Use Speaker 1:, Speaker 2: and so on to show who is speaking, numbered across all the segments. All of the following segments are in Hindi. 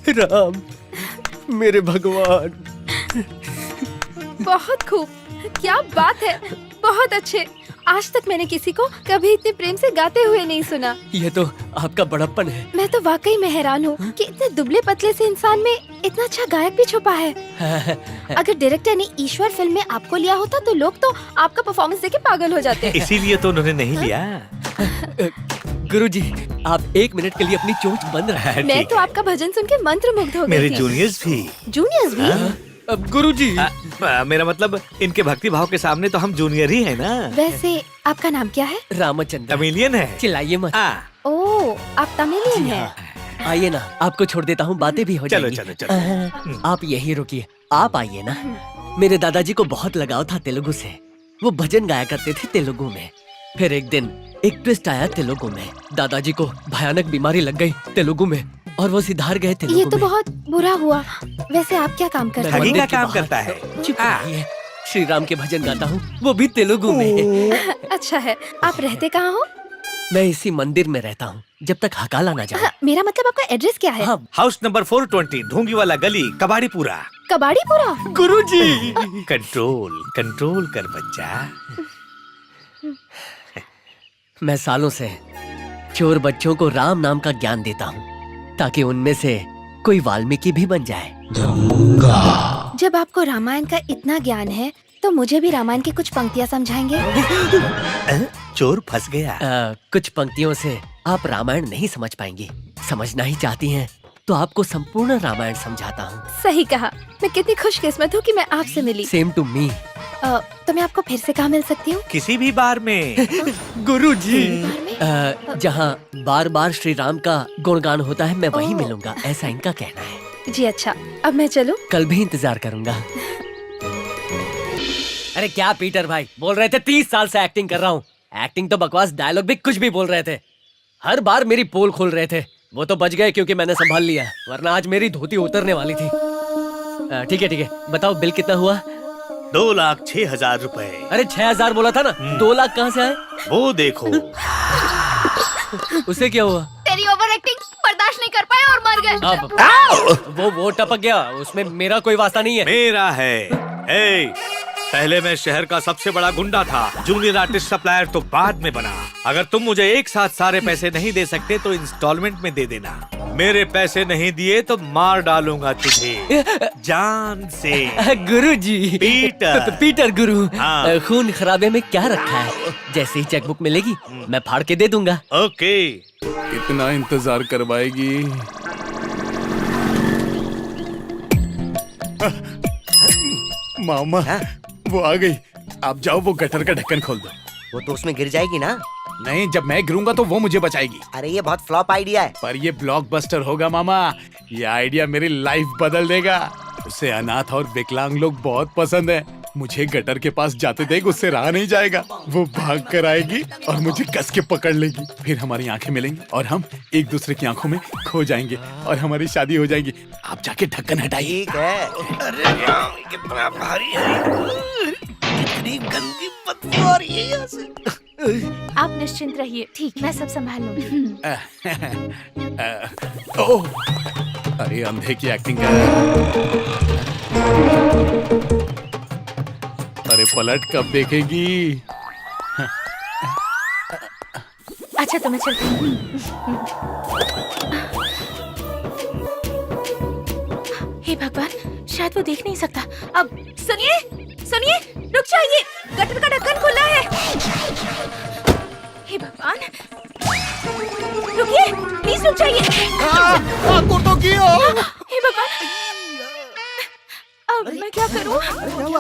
Speaker 1: राम, मेरे भगवान।
Speaker 2: बहुत खूब, क्या बात है, बहुत अच्छे। आज तक मैंने किसी को कभी इतने प्रेम से गाते हुए नहीं सुना।
Speaker 1: ये तो आपका बड़प्पन है।
Speaker 2: मैं तो वाकई में हैरान हूँ कि इतने दुबले पतले से इंसान में इतना अच्छा गायक भी छुपा है। अगर डायरेक्टर ने ईश्वर फिल्म में आपको लिया होता तो लोग तो आपका परफॉर्मेंस देख के पागल हो जाते।
Speaker 3: इसीलिए तो उन्होंने नहीं लिया।
Speaker 1: गुरुजी, आप 1 मिनट के लिए अपनी चोंच बंद रखें।
Speaker 2: मैं तो आपका भजन सुन के मंत्रमुग्ध हो गई
Speaker 3: मेरे
Speaker 2: थी।
Speaker 3: जूनियर्स भी।
Speaker 2: जूनियर्स भी?
Speaker 1: अब गुरुजी,
Speaker 3: मेरा मतलब इनके भक्ति भाव के सामने तो हम जूनियर ही है ना।
Speaker 2: वैसे आपका नाम क्या है?
Speaker 1: रामचंद्र।
Speaker 3: तमिलियन है।
Speaker 1: चिल्लाइए मत।
Speaker 2: ओह, आप तमिलियन हैं।
Speaker 1: आइए ना, आपको छोड़ देता हूँ, बातें भी हो
Speaker 3: चलो
Speaker 1: जाएंगी।
Speaker 3: चलो चलो।
Speaker 1: आप यहीं रुकिए, आप आइए ना। मेरे दादाजी को बहुत लगाव था तेलुगु से। वो भजन गाया करते थे तेलुगु में। फिर एक दिन एक ट्विस्ट आया तेलुगु में। दादाजी को भयानक बीमारी लग गई तेलुगु में और वो सिधार गए तेलुगु
Speaker 2: ये तो
Speaker 1: में।
Speaker 2: बहुत बुरा हुआ। वैसे आप क्या काम करते
Speaker 3: ठगी
Speaker 2: हैं?
Speaker 3: का
Speaker 1: के
Speaker 3: काम
Speaker 1: बाहर।
Speaker 3: करता है।
Speaker 1: चुप रहिए। श्री राम के भजन गाता हूँ, वो भी तेलुगु में।
Speaker 2: अच्छा है। आप रहते कहाँ हो?
Speaker 1: मैं इसी मंदिर में रहता हूँ, जब तक हकाला ना जाए।
Speaker 2: मेरा मतलब आपका एड्रेस क्या है?
Speaker 1: हाँ,
Speaker 3: हाउस नंबर 420, ढोंगी वाला गली, कबाड़ीपुरा।
Speaker 2: कबाड़ीपुरा?
Speaker 1: गुरुजी।
Speaker 3: कंट्रोल कंट्रोल कर बच्चा।
Speaker 1: मैं सालों से चोर बच्चों को राम नाम का ज्ञान देता हूँ ताकि उनमें से कोई वाल्मीकि भी बन जाए।
Speaker 2: जब आपको रामायण का इतना ज्ञान है तो मुझे भी रामायण की कुछ पंक्तियाँ समझाएंगे?
Speaker 3: चोर फंस गया।
Speaker 1: कुछ पंक्तियों से आप रामायण नहीं समझ पाएंगी। समझना ही चाहती हैं तो आपको संपूर्ण रामायण समझाता हूँ।
Speaker 2: सही कहा। मैं कितनी खुशकिस्मत हूँ कि मैं आपसे मिली।
Speaker 1: Same to me.
Speaker 2: तो मैं आपको फिर से कहाँ मिल सकती हूँ?
Speaker 3: किसी भी बार में।
Speaker 1: गुरुजी,
Speaker 2: बार में?
Speaker 1: जहाँ बार बार श्री राम का गुणगान होता है, मैं वहीं मिलूंगा, ऐसा इनका कहना है।
Speaker 2: जी अच्छा, अब मैं चलूँ?
Speaker 1: कल भी इंतजार करूंगा। अरे क्या पीटर भाई, बोल रहे थे 30 साल से एक्टिंग कर रहा हूँ। एक्टिंग तो बकवास, डायलॉग भी कुछ भी बोल रहे थे। हर बार मेरी पोल खोल रहे थे। वो तो बच गए क्योंकि मैंने संभाल लिया, वरना आज मेरी धोती उतरने वाली थी। ठीक है, बताओ बिल कितना हुआ?
Speaker 3: 2,06,000 रुपए।
Speaker 1: अरे 6,000 बोला था ना, 2 लाख कहाँ से आए?
Speaker 3: वो देखो।
Speaker 1: उसे क्या हुआ?
Speaker 2: तेरी ओवर एक्टिंग बर्दाश्त नहीं कर पाए और मर गए।
Speaker 1: वो टपक गया, उसमें मेरा कोई वास्ता नहीं है।
Speaker 3: मेरा है। पहले मैं शहर का सबसे बड़ा गुंडा था। जूनियर आर्टिस्ट सप्लायर तो बाद में बना। अगर तुम मुझे एक साथ सारे पैसे नहीं दे सकते तो इंस्टॉलमेंट में दे देना। मेरे पैसे नहीं दिए तो मार डालूंगा तुझे जान से।
Speaker 1: गुरुजी। पीटर गुरु।
Speaker 3: हाँ।
Speaker 1: खून खराबे में क्या रखा है? जैसे ही चेकबुक मिलेगी मैं फाड़ के दे दूंगा।
Speaker 3: ओके।
Speaker 4: कितना इंतजार करवाएगी? मामा, वो आ गई। आप जाओ, वो गटर का ढक्कन खोल दो।
Speaker 5: वो तो उसमें गिर जाएगी ना।
Speaker 4: नहीं, जब मैं गिरूंगा तो वो मुझे बचाएगी।
Speaker 5: अरे ये बहुत फ्लॉप आइडिया है।
Speaker 4: पर ये ब्लॉकबस्टर होगा मामा। ये आइडिया मेरी लाइफ बदल देगा। उसे अनाथ और विकलांग लोग बहुत पसंद है। मुझे गटर के पास जाते देख उससे रहा नहीं जाएगा। वो भाग कर आएगी और मुझे कस के पकड़ लेगी। फिर हमारी आंखें मिलेंगी और हम एक दूसरे की आंखों में खो जाएंगे और हमारी शादी हो जाएगी। आप जाके ढक्कन हटाइए।
Speaker 5: ठीक है।
Speaker 3: अरे कितना भारी है। कितनी गंदी बदबू आ रही है यहाँ से।
Speaker 2: आप निश्चिंत रहिए, ठीक, मैं सब संभाल लूंगी।
Speaker 4: ओह, अरे अंधे की एक्टिंग कर रहे हैं। अरे पलट कब देखेगी?
Speaker 2: अच्छा तो मैं चलती हूँ। हे भगवान, शायद वो देख नहीं सकता। अब सुनिए, सुनिए, रुक जाइए, गटर का ढक्कन खुला है। हे भगवान, रुकिए, प्लीज रुक जाइए।
Speaker 4: तो किया।
Speaker 2: हे भगवान, अब मैं क्या करूं?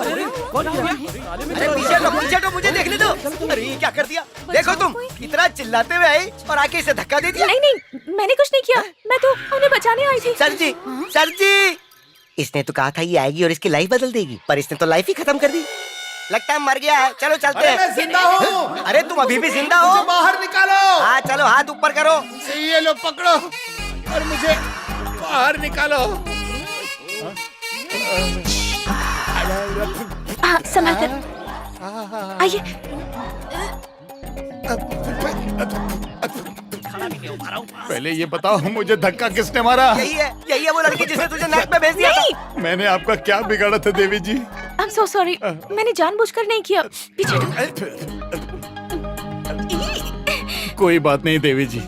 Speaker 5: अरे पीछे तो मुझे देखने दो। अरे ये क्या कर दिया? देखो तुम, इतना चिल्लाते हुए आई और आके इसे धक्का दे दिया।
Speaker 2: नहीं, मैंने कुछ नहीं किया। मैं तो उन्हें बचाने आई थी।
Speaker 5: सर जी, इसने तो कहा था ये आएगी और इसकी लाइफ बदल देगी, पर इसने तो लाइफ ही खत्म कर दी। लगता है मर गया है। चलो चलते हैं।
Speaker 6: मैं जिंदा हूँ।
Speaker 5: अरे तुम अभी भी जिंदा हो?
Speaker 6: मुझे बाहर निकालो।
Speaker 5: हाँ चलो, हाथ ऊपर करो।
Speaker 6: ये लो पकड़ो और मुझे बाहर निकालो।
Speaker 2: संभाल कर आइए।
Speaker 4: पहले ये बताओ मुझे धक्का किसने मारा?
Speaker 5: यही है वो लड़की जिसने तुझे नाक में भेज दिया था।
Speaker 4: मैंने आपका क्या बिगाड़ा था देवी जी?
Speaker 2: I'm so sorry. मैंने जानबूझकर नहीं किया। पीछे हटो।
Speaker 4: कोई बात नहीं देवी जी।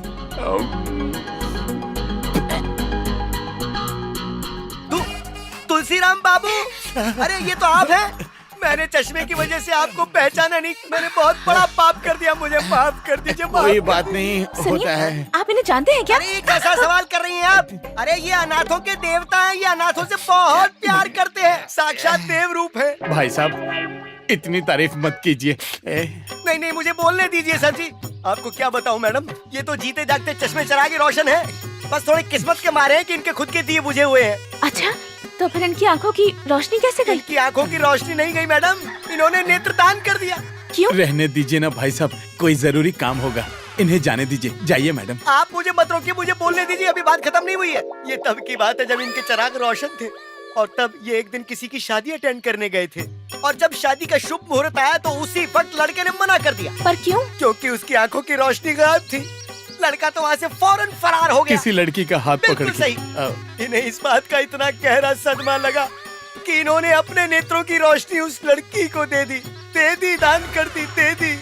Speaker 5: तुलसीराम बाबू, अरे ये तो आप हैं। मैंने चश्मे की वजह से आपको पहचाना नहीं। मैंने बहुत बड़ा पाप कर दिया, मुझे माफ कर दीजिए।
Speaker 4: कोई बात नहीं,
Speaker 2: सुनिए,
Speaker 4: होता है।
Speaker 2: आप इन्हें जानते हैं क्या?
Speaker 5: अरे ये कैसा सवाल कर रही हैं आप? अरे ये अनाथों के देवता हैं, ये अनाथों से बहुत प्यार करते हैं, साक्षात देव रूप है।
Speaker 4: भाई साहब इतनी तारीफ मत कीजिए।
Speaker 5: नहीं नहीं, मुझे बोलने दीजिए सर जी। आपको क्या बताऊं मैडम, ये तो जीते जागते चश्मे चरागी रोशन है। बस थोड़ी किस्मत के मारे हैं कि इनके खुद के दिए बुझे हुए हैं।
Speaker 2: अच्छा, तो फिर इनकी आंखों की रोशनी कैसे गई?
Speaker 5: इनकी आंखों की रोशनी नहीं गई मैडम, इन्होंने नेत्रदान कर दिया।
Speaker 2: क्यों?
Speaker 4: रहने दीजिए ना भाई साहब, कोई जरूरी काम होगा, इन्हें जाने दीजिए। जाइए मैडम।
Speaker 5: आप मुझे मत रोकिए, मुझे बोलने दीजिए, अभी बात खत्म नहीं हुई है। ये तब की बात है जब इनके चिराग रोशन थे, और तब ये एक दिन किसी की शादी अटेंड करने गए थे, और जब शादी का शुभ मुहूर्त आया तो उसी वक्त लड़के ने मना कर दिया।
Speaker 2: पर क्यों?
Speaker 5: क्योंकि उसकी आंखों की रोशनी गायब थी। लड़का तो वहाँ से फौरन फरार हो गया।
Speaker 4: किसी लड़की का हाथ पकड़
Speaker 5: बिल्कुल
Speaker 4: के।
Speaker 5: सही। इन्हें इस बात का इतना गहरा सदमा लगा कि इन्होंने अपने नेत्रों की रोशनी उस लड़की को दे दी, दान कर दी, दे दी।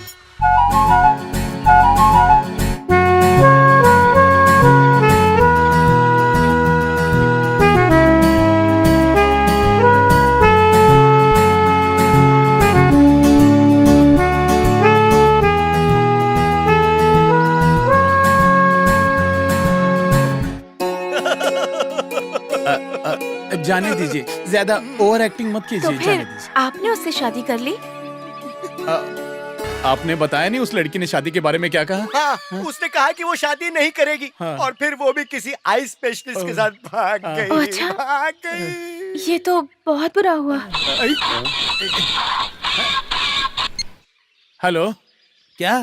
Speaker 4: जाने दीजिए, ज्यादा ओवर एक्टिंग मत
Speaker 2: तो
Speaker 4: कीजिए।
Speaker 2: फिर
Speaker 4: जाने दीजिए।
Speaker 2: आपने उससे शादी कर ली?
Speaker 4: आपने बताया नहीं उस लड़की ने शादी के बारे में क्या कहा?
Speaker 5: हाँ, उसने कहा कि वो शादी नहीं करेगी।
Speaker 4: हाँ।
Speaker 5: और फिर वो भी किसी आई स्पेशलिस्ट के साथ भाग
Speaker 4: हाँ।
Speaker 5: गई।
Speaker 2: अच्छा।
Speaker 5: भाग गई।
Speaker 2: ये तो बहुत बुरा हुआ।
Speaker 4: हेलो, क्या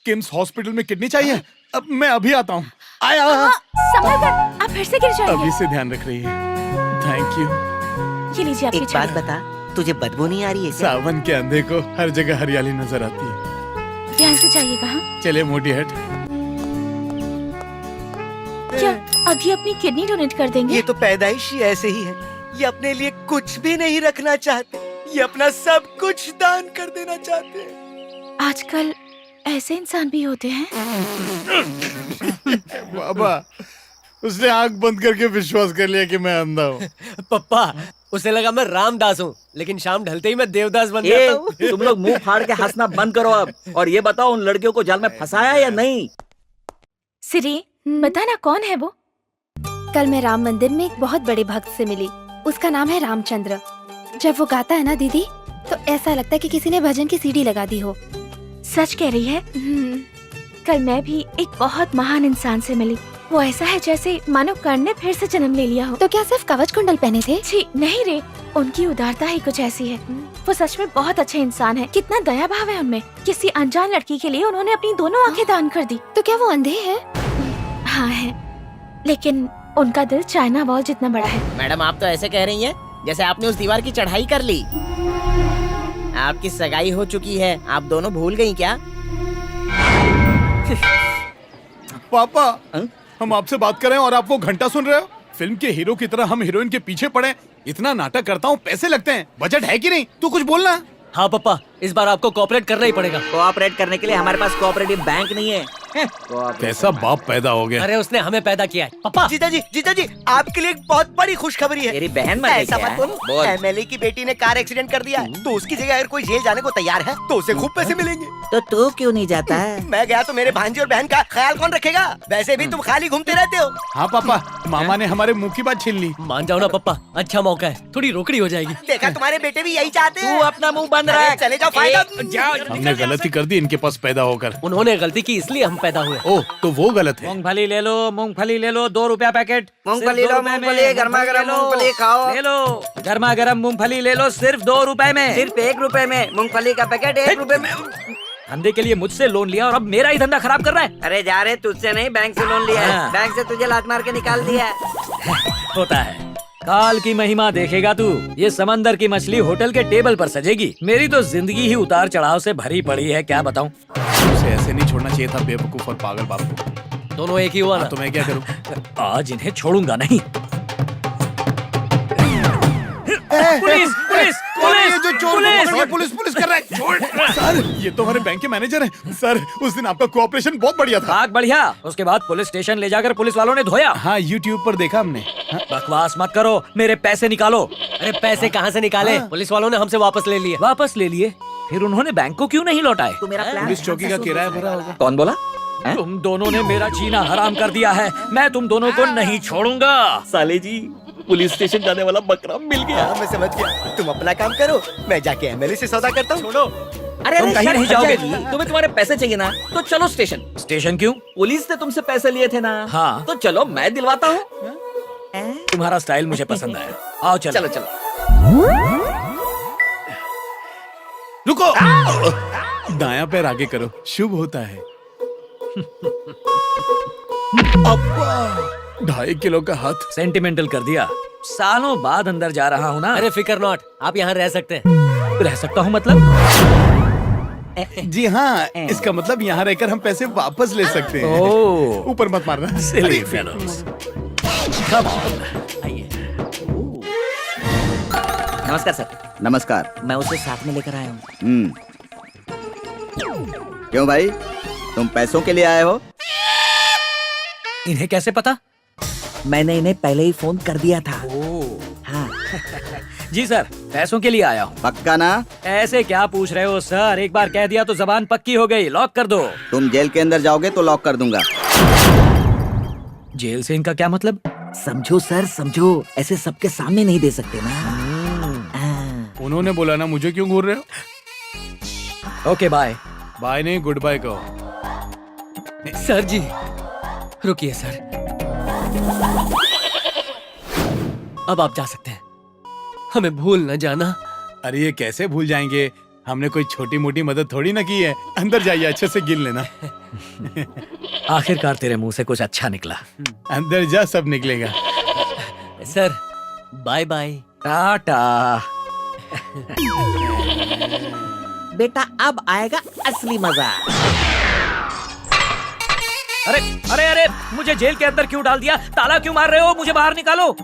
Speaker 4: किम्स हॉस्पिटल में किडनी चाहिए? अब मैं अभी आता हूँ। आया।
Speaker 2: संभल कर, आप फिर से गिर जाएंगे।
Speaker 4: अभी से ध्यान रख रही है। Thank you.
Speaker 2: ये लीजिए आपकी
Speaker 5: एक बात
Speaker 2: छड़ी।
Speaker 5: बता, तुझे बदबू नहीं आ रही है क्या?
Speaker 4: सावन के अंधे को हर जगह हरियाली नजर आती है।
Speaker 2: ध्यान से जाइए। कहाँ?
Speaker 4: चले मोटी हट।
Speaker 2: क्या अभी अपनी किडनी डोनेट कर देंगे?
Speaker 5: ये तो पैदाइश ही ऐसे ही है। ये अपने लिए कुछ भी नहीं रखना चाहते, ये अपना सब कुछ दान कर देना चाहते हैं।
Speaker 2: आजकल ऐसे इंसान भी होते हैं।
Speaker 4: बाबा, उसने आंख बंद करके विश्वास कर लिया कि मैं अंधा हूँ।
Speaker 1: पप्पा, उसे लगा मैं रामदास हूँ, लेकिन शाम ढलते ही मैं देवदास बन जाता हूँ।
Speaker 7: तुम लोग मुंह फाड़ के हंसना बंद करो अब, और ये बताओ उन लड़कियों को जाल में फंसाया या नहीं?
Speaker 2: सिरी, बता ना कौन है वो? कल मैं राम मंदिर में एक बहुत बड़े भक्त से मिली। उसका नाम है रामचंद्र। जब वो गाता है ना दीदी, तो ऐसा लगता है कि किसी ने भजन की सीडी लगा दी हो। सच कह रही है। कल मैं भी एक बहुत महान इंसान से मिली। वो ऐसा है जैसे मानो कर्ण ने फिर से जन्म ले लिया हो। तो क्या सिर्फ कवच कुंडल पहने थे? छी नहीं रे, उनकी उदारता ही कुछ ऐसी है। वो सच में बहुत अच्छे इंसान है। कितना दया भाव है उनमें। किसी अनजान लड़की के लिए उन्होंने अपनी दोनों आंखें दान कर दी। तो क्या वो अंधे हैं? हाँ है, लेकिन उनका दिल चाइना वॉल जितना बड़ा है।
Speaker 8: मैडम, आप तो ऐसे कह रही हैं जैसे आपने उस दीवार की चढ़ाई कर ली। आपकी सगाई हो चुकी है, आप दोनों भूल गई क्या?
Speaker 4: पापा, हम आपसे बात कर रहे हैं और आप वो घंटा सुन रहे हो? फिल्म के हीरो की तरह हम हीरोइन के पीछे पड़े। इतना नाटक करता हूँ, पैसे लगते हैं, बजट है कि नहीं? तू कुछ बोलना।
Speaker 1: हाँ पप्पा, इस बार आपको कोऑपरेट करना ही पड़ेगा।
Speaker 7: कोऑपरेट करने के लिए हमारे पास कोऑपरेटिव बैंक नहीं है।
Speaker 4: कैसा बाप पैदा हो गया।
Speaker 1: अरे उसने हमें पैदा किया है। पप्पा,
Speaker 5: जीजा जी, आपके लिए एक बहुत बड़ी खुशखबरी है।
Speaker 7: तेरी बहन मर गई
Speaker 5: ऐसा
Speaker 7: क्या?
Speaker 5: मत बोलो।
Speaker 7: बोल।
Speaker 5: एमएलए की बेटी ने कार एक्सीडेंट कर दिया है, तो उसकी जगह अगर कोई जेल जाने को तैयार है तो उसे खूब पैसे मिलेंगे।
Speaker 7: तो तू क्यों नहीं जाता है?
Speaker 5: मैं गया तो मेरे भांजी और बहन का ख्याल कौन रखेगा? वैसे भी तुम खाली घूमते रहते हो।
Speaker 4: हाँ पापा, मामा ने हमारे मुंह की बात छीन ली।
Speaker 1: मान जाओ ना पप्पा, अच्छा मौका है, थोड़ी रोकड़ी हो जाएगी।
Speaker 5: देखा, तुम्हारे बेटे भी यही चाहते हैं।
Speaker 7: तू अपना मुंह बंद
Speaker 5: अरे
Speaker 7: रख।
Speaker 5: चले जाओ, फायदा।
Speaker 4: हमने गलती कर दी इनके पास पैदा होकर।
Speaker 1: उन्होंने गलती की इसलिए हम पैदा हुए।
Speaker 4: ओह, तो वो गलत है।
Speaker 9: मूंगफली ले लो, मूंगफली ले लो, 2 रुपया पैकेट।
Speaker 5: मूंगफली
Speaker 9: सिर्फ 2
Speaker 5: लो,
Speaker 9: रुपए में।
Speaker 5: मूंगफली, गरमा-गरम मूंगफली खाओ।
Speaker 9: ले लो, गर्मा गर्म मूंगफली ले लो, सिर्फ 2 रुपए में।
Speaker 7: सिर्फ 1 रुपए में मूंगफली का पैकेट 1 रुपए में।
Speaker 9: धंधे के लिए मुझसे लोन लिया और अब मेरा ही धंधा खराब कर रहा है।
Speaker 7: अरे जा रहे, तुझसे नहीं, बैंक से लोन लिया है।
Speaker 9: हाँ।
Speaker 7: बैंक से तुझे लात मार के निकाल दिया।
Speaker 9: होता है। काल की महिमा देखेगा तू। ये समंदर की मछली होटल के टेबल पर सजेगी। मेरी तो जिंदगी ही उतार चढ़ाव से भरी पड़ी है, क्या बताऊं।
Speaker 4: उसे ऐसे नहीं छोड़ना चाहिए था, बेवकूफ और पागल बाप को।
Speaker 1: दोनों एक ही हुआ ना।
Speaker 4: तो मैं क्या करूं?
Speaker 9: आज इन्हें छोड़ूंगा नहीं। पुलिस पुलिस
Speaker 4: अरे ये
Speaker 9: पुलिस
Speaker 4: जो चोर
Speaker 9: पुलिस!
Speaker 4: पकड़ के पुलिस पुलिस कर रहा है। छोड़ सर, ये तो हमारे बैंक के मैनेजर हैं। सर, उस दिन आपका कोऑपरेशन बहुत बढ़िया था।
Speaker 9: भाग बढ़िया। उसके बाद पुलिस स्टेशन ले जाकर पुलिस वालों ने धोया।
Speaker 4: हाँ, YouTube पर देखा हमने। हाँ,
Speaker 9: बकवास मत करो, मेरे पैसे निकालो।
Speaker 1: अरे पैसे कहाँ से निकाले? पुलिस वालों ने हमसे वापस ले लिए।
Speaker 9: वापस ले लिए? फिर उन्होंने बैंक को क्यों नहीं लौटाए?
Speaker 7: तू मेरा प्लान
Speaker 4: पुलिस चौकी का किराया भरा होगा।
Speaker 7: कौन बोला?
Speaker 9: तुम दोनों ने मेरा जीना हराम कर दिया है। मैं तुम दोनों को नहीं छोड़ूंगा।
Speaker 7: साले जी, पुलिस स्टेशन जाने वाला बकरा मिल गया।
Speaker 5: हाँ, मैं समझ गया। तुम अपना काम करो, मैं जाके एमएलए से सौदा करता हूँ। छोड़ो।
Speaker 7: अरे
Speaker 9: तुम कहीं नहीं जाओगे।
Speaker 7: तुम्हें तुम्हारे पैसे चाहिए ना, तो चलो स्टेशन।
Speaker 9: स्टेशन क्यों?
Speaker 7: पुलिस ने तुमसे पैसे लिए थे ना।
Speaker 9: हाँ।
Speaker 7: तो चलो मैं दिलवाता हूँ।
Speaker 9: तुम्हारा स्टाइल मुझे पसंद आया। आओ चलो।
Speaker 7: चलो चलो।
Speaker 4: रुको। दायां पैर आगे करो, शुभ होता है। अब्बा, 2.5 किलो का हाथ।
Speaker 9: सेंटिमेंटल कर दिया। सालों बाद अंदर जा रहा हूँ ना।
Speaker 1: अरे फिकर नॉट, आप यहाँ रह सकते हैं।
Speaker 9: रह सकता हूँ मतलब?
Speaker 4: जी हाँ, इसका मतलब यहाँ रहकर हम पैसे वापस ले सकते हैं।
Speaker 9: ओह,
Speaker 4: ऊपर मत मारना।
Speaker 9: silly fellows. Come on.
Speaker 7: नमस्कार सर।
Speaker 6: नमस्कार।
Speaker 7: मैं उसे साथ में लेकर आया हूँ।
Speaker 6: क्यों भाई, तुम पैसों के लिए आए हो?
Speaker 9: इन्हें कैसे पता?
Speaker 7: मैंने इन्हें पहले ही फोन कर दिया था। हाँ।
Speaker 9: जी सर, पैसों के लिए आया हूँ।
Speaker 6: पक्का ना?
Speaker 9: ऐसे क्या पूछ रहे हो सर? एक बार कह दिया तो जबान पक्की हो गई। लॉक कर दो।
Speaker 6: तुम जेल के अंदर जाओगे तो लॉक कर दूंगा।
Speaker 9: जेल से इनका क्या मतलब?
Speaker 7: समझो सर, समझो। ऐसे सबके सामने नहीं दे सकते ना।
Speaker 4: उन्होंने बोला ना, मुझे क्यों घूर रहे हो?
Speaker 9: Okay bye.
Speaker 4: बाय नहीं, गुड बाय कहो।
Speaker 1: सर जी, रुकिए सर। अब आप जा सकते हैं। हमें भूल न जाना।
Speaker 4: अरे ये कैसे भूल जाएंगे? हमने कोई छोटी मोटी मदद थोड़ी ना की है। अंदर जाइए, अच्छे से गिन लेना।
Speaker 9: आखिरकार तेरे मुंह से कुछ अच्छा निकला।
Speaker 4: अंदर जा, सब निकलेगा।
Speaker 1: Sir, bye bye.
Speaker 9: टाटा।
Speaker 7: बेटा, अब आएगा असली मजा।
Speaker 9: अरे अरे अरे, मुझे जेल के अंदर क्यों डाल दिया? ताला क्यों मार रहे हो? मुझे बाहर निकालो।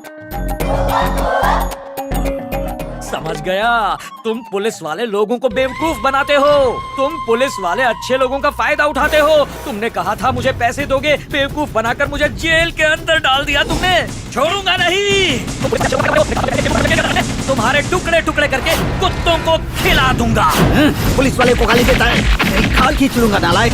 Speaker 9: समझ गया, तुम पुलिस वाले लोगों को बेवकूफ बनाते हो। तुम पुलिस वाले अच्छे लोगों का फायदा उठाते हो। तुमने कहा था मुझे पैसे दोगे, बेवकूफ बनाकर मुझे जेल के अंदर डाल दिया तुमने। छोड़ूंगा नहीं। तुम्हारे टुकड़े टुकड़े करके कुत्तों को खिला दूंगा।
Speaker 6: पुलिस वाले को गाली देता है, खाल खींच लूंगा नालायक।